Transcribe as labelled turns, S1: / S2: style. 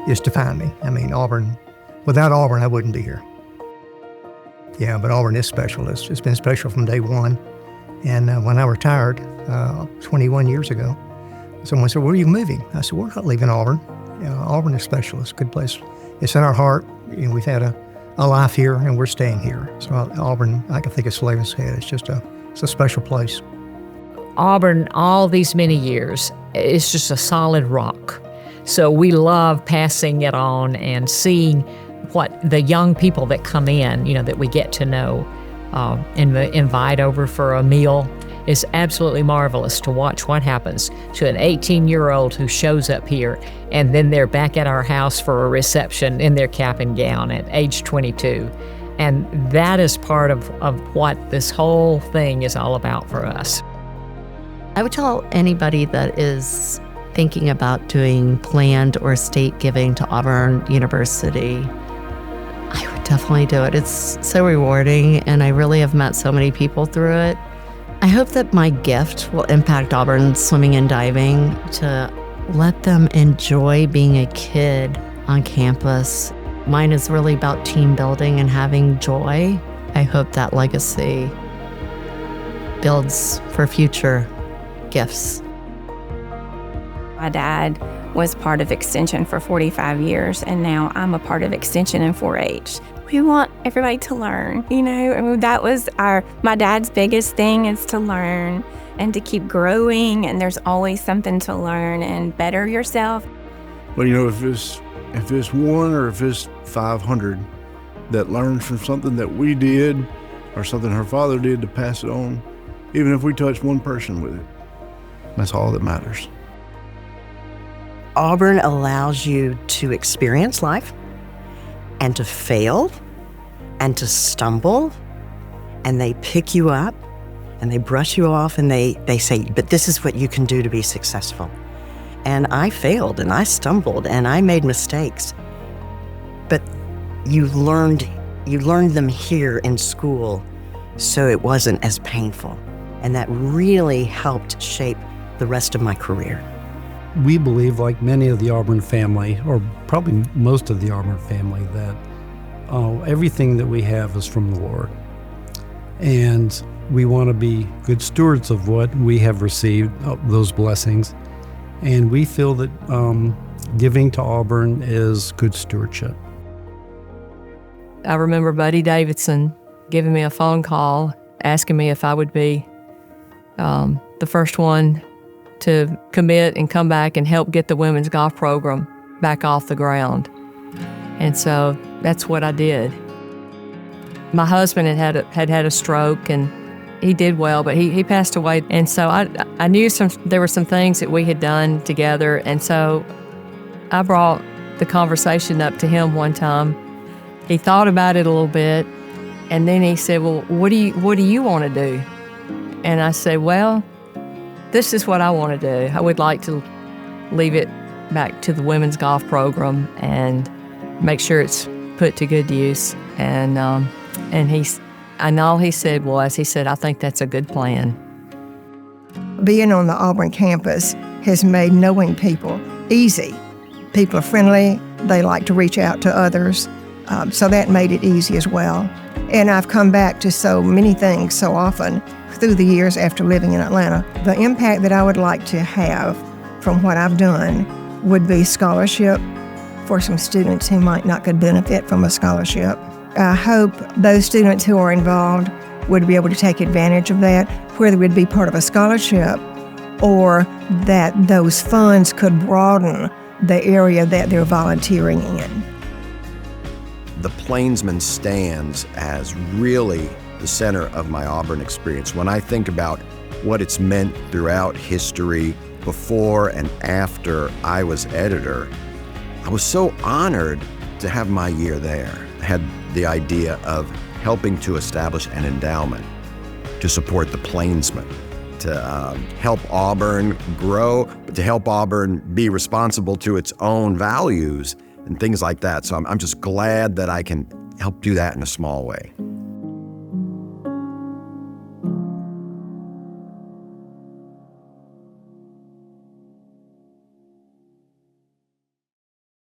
S1: is defined me. I mean, Auburn, without Auburn, I wouldn't be here. Yeah, but Auburn is special. It's been special from day one. And when I retired 21 years ago, someone said, "Where are you moving?" I said, "We're not leaving Auburn. Auburn is special. It's a good place. It's in our heart. We've had a life here, and we're staying here." So Auburn, I can think of Slaven said, it's a special place.
S2: Auburn, all these many years, it's just a solid rock. So we love passing it on and seeing what the young people that come in, that we get to know and invite over for a meal. It's absolutely marvelous to watch what happens to an 18-year-old who shows up here and then they're back at our house for a reception in their cap and gown at age 22. And that is part of what this whole thing is all about for us.
S3: I would tell anybody that is thinking about doing planned or state giving to Auburn University, I would definitely do it. It's so rewarding, and I really have met so many people through it. I hope that my gift will impact Auburn swimming and diving to let them enjoy being a kid on campus. Mine is really about team building and having joy. I hope that legacy builds for future gifts.
S4: My dad was part of Extension for 45 years, and now I'm a part of Extension in 4-H. We want everybody to learn, that was my dad's biggest thing, is to learn and to keep growing, and there's always something to learn and better yourself.
S5: But if it's one or if it's 500 that learns from something that we did or something her father did to pass it on, even if we touch one person with it, that's all that matters.
S6: Auburn allows you to experience life and to fail and to stumble, and they pick you up and they brush you off and they say, "But this is what you can do to be successful." And I failed and I stumbled and I made mistakes, but you learned them here in school, so it wasn't as painful, and that really helped shape the rest of my career.
S7: We believe, like many of the Auburn family, or probably most of the Auburn family, that everything that we have is from the Lord. And we want to be good stewards of what we have received, those blessings. And we feel that giving to Auburn is good stewardship.
S8: I remember Buddy Davidson giving me a phone call, asking me if I would be the first one to commit and come back and help get the women's golf program back off the ground. And so that's what I did. My husband had a stroke, and he did well, but he passed away. And so I knew there were some things that we had done together. And so I brought the conversation up to him one time. He thought about it a little bit, and then he said, "Well, what do you want to do?" And I said, "Well, this is what I want to do. I would like to leave it back to the women's golf program and make sure it's put to good use." And all he said was, "I think that's a good plan."
S9: Being on the Auburn campus has made knowing people easy. People are friendly. They like to reach out to others. So that made it easy as well. And I've come back to so many things so often through the years after living in Atlanta. The impact that I would like to have from what I've done would be scholarship for some students who might not could benefit from a scholarship. I hope those students who are involved would be able to take advantage of that, whether it would be part of a scholarship or that those funds could broaden the area that they're volunteering in.
S10: The Plainsman stands as really the center of my Auburn experience. When I think about what it's meant throughout history, before and after I was editor, I was so honored to have my year there. I had the idea of helping to establish an endowment to support the Plainsman, to help Auburn grow, but to help Auburn be responsible to its own values and things like that. So I'm just glad that I can help do that in a small way.